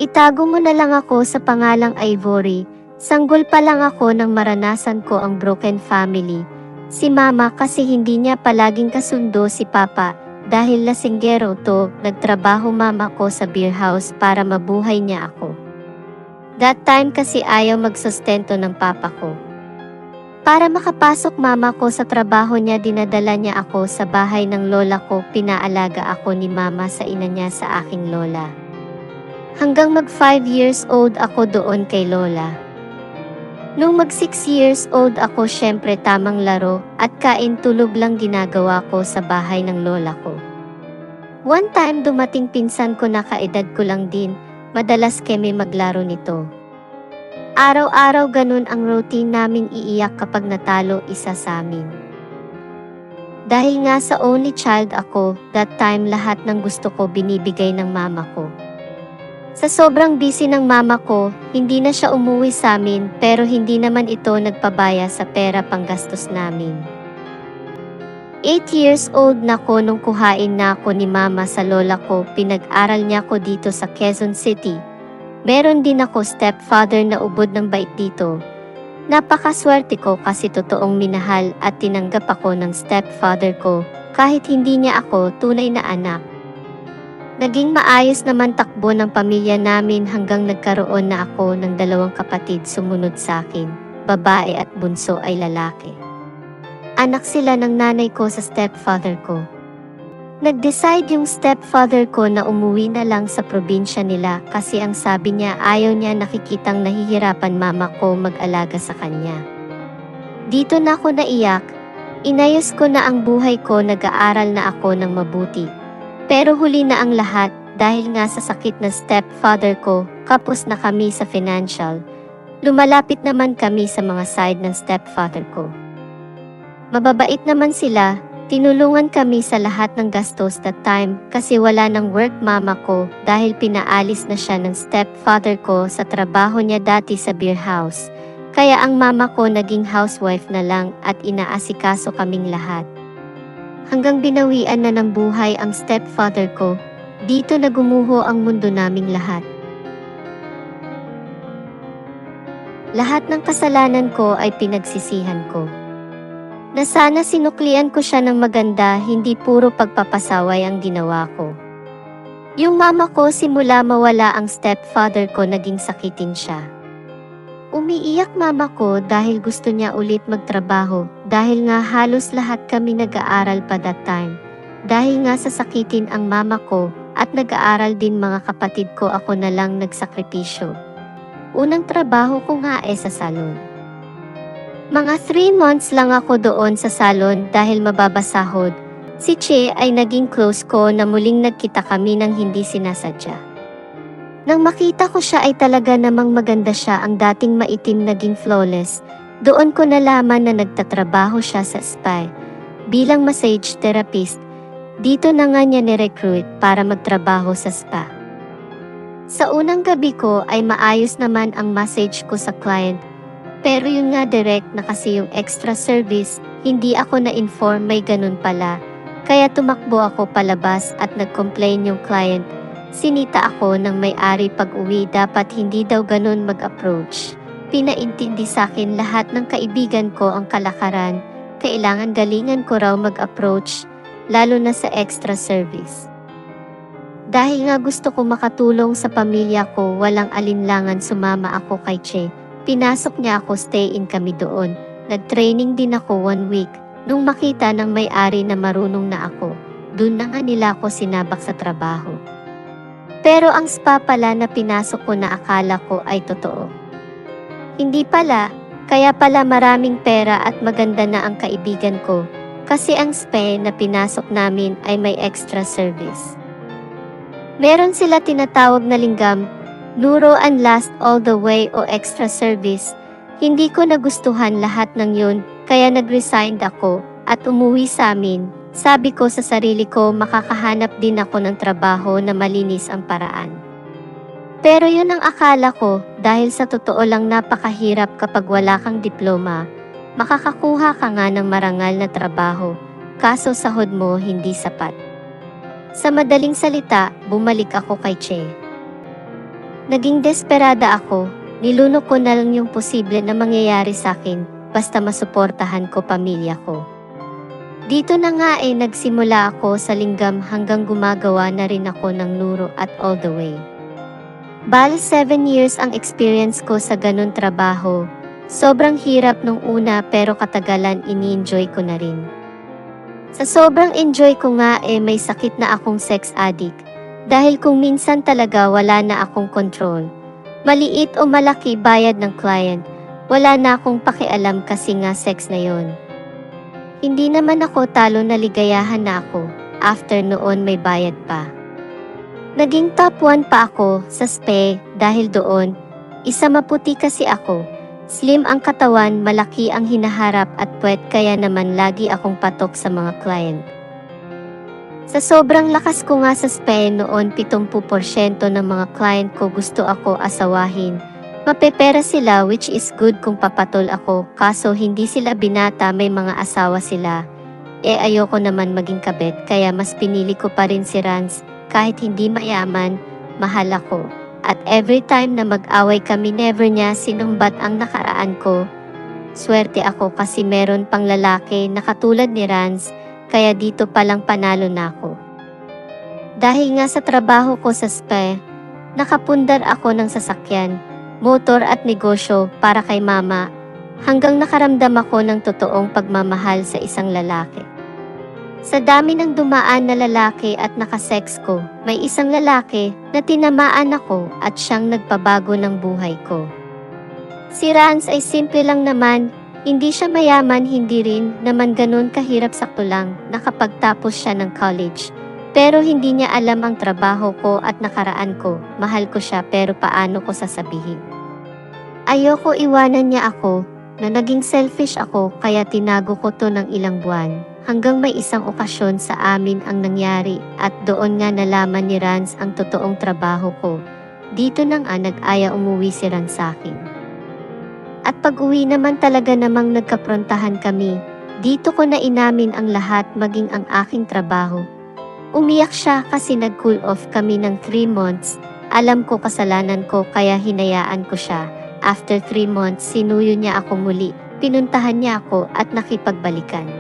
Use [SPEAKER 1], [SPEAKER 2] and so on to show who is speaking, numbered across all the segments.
[SPEAKER 1] Itago mo na lang ako sa pangalang Ivory. Sanggol pa lang ako nang maranasan ko ang broken family. Si mama kasi hindi niya palaging kasundo si papa. Dahil lasinggero to, nagtrabaho mama ko sa beer house para mabuhay niya ako. That time kasi ayaw magsustento ng papa ko. Para makapasok mama ko sa trabaho niya, dinadala niya ako sa bahay ng lola ko. Pinaalaga ako ni mama sa ina niya sa aking lola. Hanggang mag 5 years old ako doon kay lola. Nung mag 6 years old ako, syempre tamang laro at kain tulog lang ginagawa ko sa bahay ng lola ko. One time dumating pinsan ko na kaedad ko lang din, madalas kami maglaro nito. Araw-araw ganun ang routine naming iiyak kapag natalo isa sa amin. Dahil nga sa only child ako, that time lahat ng gusto ko binibigay ng mama ko. Sa sobrang busy ng mama ko, hindi na siya umuwi sa amin pero hindi naman ito nagpabaya sa pera panggastos namin. 8 years old na ko nung kuhain na ako ni mama sa lola ko. Pinag-aral niya ko dito sa Quezon City. Meron din ako stepfather na ubod ng bait dito. Napakaswerte ko kasi totoong minahal at tinanggap ako ng stepfather ko kahit hindi niya ako tunay na anak. Naging maayos naman takbo ng pamilya namin hanggang nagkaroon na ako ng 2 kapatid sumunod sa akin, babae at bunso ay lalaki. Anak sila ng nanay ko sa stepfather ko. Nag-decide yung stepfather ko na umuwi na lang sa probinsya nila kasi ang sabi niya ayaw niya nakikitang nahihirapan mama ko mag-alaga sa kanya. Dito na ako naiyak, inayos ko na ang buhay ko, nag-aaral na ako ng mabuti. Pero huli na ang lahat dahil nga sa sakit ng stepfather ko, kapos na kami sa financial. Lumalapit naman kami sa mga side ng stepfather ko. Mababait naman sila, tinulungan kami sa lahat ng gastos that time kasi wala nang work mama ko dahil pinaalis na siya ng stepfather ko sa trabaho niya dati sa beer house. Kaya ang mama ko naging housewife na lang at inaasikaso kaming lahat. Hanggang binawian na ng buhay ang stepfather ko, dito na gumuho ang mundo naming lahat. Lahat ng kasalanan ko ay pinagsisihan ko. Na sana sinuklian ko siya ng maganda, hindi puro pagpapasaway ang ginawa ko. Yung mama ko simula mawala ang stepfather ko, naging sakitin siya. Umiiyak mama ko dahil gusto niya ulit magtrabaho dahil nga halos lahat kami nag-aaral pa that time. Dahil nga sasakitin ang mama ko at nag-aaral din mga kapatid ko, ako na lang nagsakripisyo. Unang trabaho ko nga sa salon. Mga 3 months lang ako doon sa salon dahil mababasahod. Si Che ay naging close ko na muling nagkita kami ng hindi sinasadya. Nang makita ko siya ay talaga namang maganda siya, ang dating maitim naging flawless. Doon ko nalaman na nagtatrabaho siya sa spa bilang massage therapist. Dito na nga niya ni-recruit para magtrabaho sa spa. Sa unang gabi ko ay maayos naman ang massage ko sa client. Pero yun nga direct na kasi yung extra service, hindi ako na-inform may ganun pala. Kaya tumakbo ako palabas at nag-complain yung client. Sinita ako ng may-ari pag-uwi, dapat hindi daw ganun mag-approach. Pinaintindi sa akin lahat ng kaibigan ko ang kalakaran, kailangan galingan ko raw mag-approach, lalo na sa extra service. Dahil nga gusto ko makatulong sa pamilya ko, walang alinlangan sumama ako kay Che. Pinasok niya ako, stay-in kami doon. Nag-training din ako 1 week. Nung makita ng may-ari na marunong na ako, dun na nga nila ako sinabak sa trabaho. Pero ang spa pala na pinasok ko na akala ko ay totoo. Hindi pala, kaya pala maraming pera at maganda na ang kaibigan ko, kasi ang spa na pinasok namin ay may extra service. Meron sila tinatawag na linggam, Nuro and Last All the Way o extra service. Hindi ko nagustuhan lahat ng yun, kaya nag-resign ako at umuwi sa amin. Sabi ko sa sarili ko, makakahanap din ako ng trabaho na malinis ang paraan. Pero yun ang akala ko, dahil sa totoo lang napakahirap kapag wala kang diploma. Makakakuha ka nga ng marangal na trabaho, kaso sahod mo hindi sapat. Sa madaling salita, bumalik ako kay Che. Naging desperada ako, nilunok ko na lang yung posible na mangyayari sa akin, basta masuportahan ko pamilya ko. Dito na nga nagsimula ako sa linggam hanggang gumagawa na rin ako ng nuro at all the way. Bale 7 years ang experience ko sa ganun trabaho. Sobrang hirap nung una pero katagalan ini-enjoy ko na rin. Sa sobrang enjoy ko nga may sakit na akong sex addict. Dahil kung minsan talaga wala na akong control. Maliit o malaki bayad ng client, wala na akong pakialam kasi nga sex na yon. Hindi naman ako talo na ligayahan na ako, after noon may bayad pa. Naging top 1 pa ako sa SPE dahil doon, isa maputi kasi ako. Slim ang katawan, malaki ang hinaharap at puwet kaya naman lagi akong patok sa mga client. Sa sobrang lakas ko nga sa SPE noon 70% ng mga client ko gusto ako asawahin. Mapepera sila which is good kung papatol ako kaso hindi sila binata may mga asawa sila. Ayoko naman maging kabet kaya mas pinili ko pa rin si Rans kahit hindi mayaman, mahal ako. At every time na mag-away kami never niya sinumbat ang nakaraan ko. Swerte ako kasi meron pang lalaki na katulad ni Rans. Kaya dito palang panalo na ako. Dahil nga sa trabaho ko sa SPE, nakapundar ako ng sasakyan, motor at negosyo para kay mama, hanggang nakaramdam ako ng totoong pagmamahal sa isang lalaki. Sa dami ng dumaan na lalaki at nakasex ko, may isang lalaki na tinamaan ako at siyang nagpabago ng buhay ko. Si Rans ay simple lang naman. Hindi siya mayaman, hindi rin naman ganun kahirap sakto lang nakapagtapos siya ng college. Pero hindi niya alam ang trabaho ko at nakaraan ko. Mahal ko siya pero paano ko sasabihin? Ayoko iwanan niya ako, na naging selfish ako kaya tinago ko to ng ilang buwan. Hanggang may isang okasyon sa amin ang nangyari at doon nga nalaman ni Rans ang totoong trabaho ko. Dito nang nag-aya umuwi si Rans sa akin. At pag-uwi naman talaga namang nagkaprontahan kami. Dito ko na inamin ang lahat maging ang aking trabaho. Umiyak siya kasi nag-cool off kami ng 3 months. Alam ko kasalanan ko kaya hinayaan ko siya. After 3 months sinuyo niya ako muli. Pinuntahan niya ako at nakipagbalikan.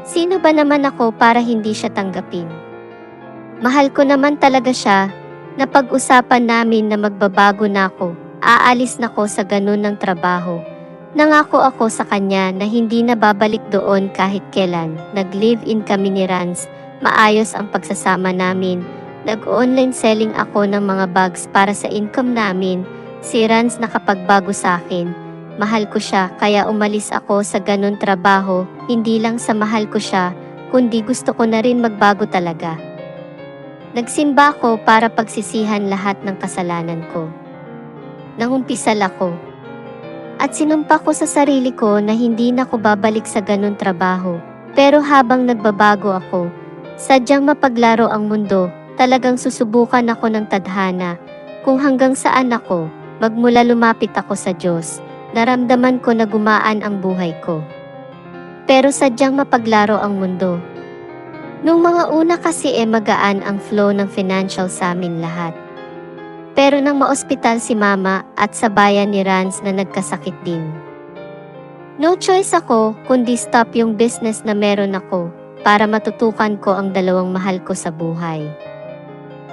[SPEAKER 1] Sino ba naman ako para hindi siya tanggapin? Mahal ko naman talaga siya. Napag-usapan namin na magbabago na ako. Aalis na ko sa ganun ng trabaho. Nangako ako sa kanya na hindi na babalik doon kahit kailan. Nag-live-in kami ni Rans. Maayos ang pagsasama namin. Nag-online selling ako ng mga bags para sa income namin. Si Rans nakapagbago sa akin. Mahal ko siya kaya umalis ako sa ganun trabaho. Hindi lang sa mahal ko siya, kundi gusto ko na rin magbago talaga. Nagsimba ko para pagsisihan lahat ng kasalanan ko. Nangumpisal ako. At sinumpa ko sa sarili ko na hindi na ko babalik sa ganun trabaho. Pero habang nagbabago ako, sadyang mapaglaro ang mundo, talagang susubukan ako ng tadhana. Kung hanggang saan ako, magmula lumapit ako sa Diyos, naramdaman ko na gumaan ang buhay ko. Pero sadyang mapaglaro ang mundo. Nung mga una kasi magaan ang flow ng financial sa amin lahat. Pero nang maospital si mama at sa bayan ni Rans na nagkasakit din. No choice ako kundi stop yung business na meron ako para matutukan ko ang dalawang mahal ko sa buhay.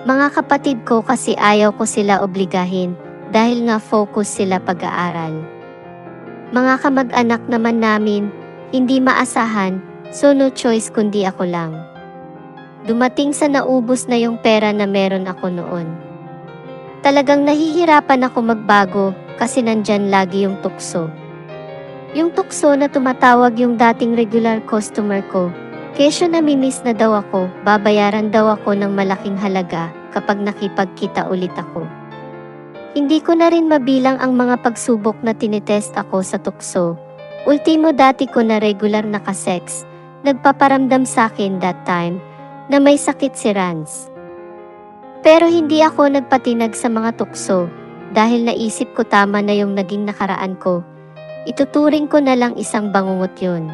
[SPEAKER 1] Mga kapatid ko kasi ayaw ko sila obligahin dahil nga focus sila pag-aaral. Mga kamag-anak naman namin, hindi maasahan, so no choice kundi ako lang. Dumating sa naubos na yung pera na meron ako noon. Talagang nahihirapan ako magbago kasi nandyan lagi yung tukso. Yung tukso na tumatawag yung dating regular customer ko. Kesyo namimiss na daw ako, babayaran daw ako ng malaking halaga kapag nakipagkita ulit ako. Hindi ko na rin mabilang ang mga pagsubok na tinitest ako sa tukso. Ultimo dati ko na regular nakasex, nagpaparamdam sa akin that time na may sakit si Rans. Pero hindi ako nagpatinag sa mga tukso dahil naisip ko tama na yung naging nakaraan ko. Ituturing ko na lang isang bangungot yun.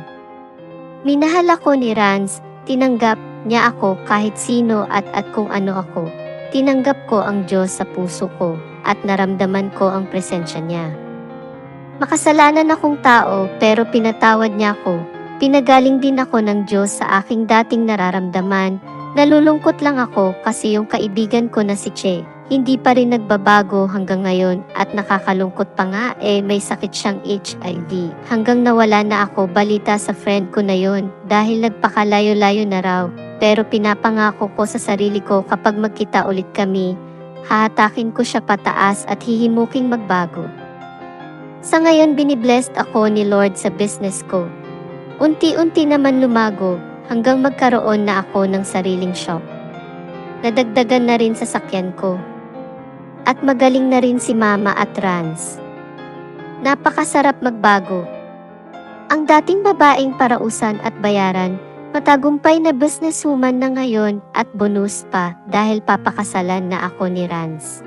[SPEAKER 1] Minahal ako ni Rans, tinanggap niya ako kahit sino at kung ano ako. Tinanggap ko ang Diyos sa puso ko at naramdaman ko ang presensya niya. Makasalanan akong tao pero pinatawad niya ako. Pinagaling din ako ng Diyos sa aking dating nararamdaman. Nalulungkot lang ako kasi yung kaibigan ko na si Che, hindi pa rin nagbabago hanggang ngayon at nakakalungkot pa nga may sakit siyang HIV. Hanggang nawala na ako balita sa friend ko na yon dahil nagpakalayo-layo na raw. Pero pinapangako ko sa sarili ko kapag magkita ulit kami, hahatakin ko siya pataas at hihimuking magbago. Sa ngayon biniblessed ako ni Lord sa business ko. Unti-unti naman lumago hanggang magkaroon na ako ng sariling shop. Nadagdagan na rin sa sakyan ko. At magaling na rin si Mama at Rans. Napakasarap magbago. Ang dating babaeng parausan at bayaran, matagumpay na businesswoman na ngayon at bonus pa dahil papakasalan na ako ni Rans.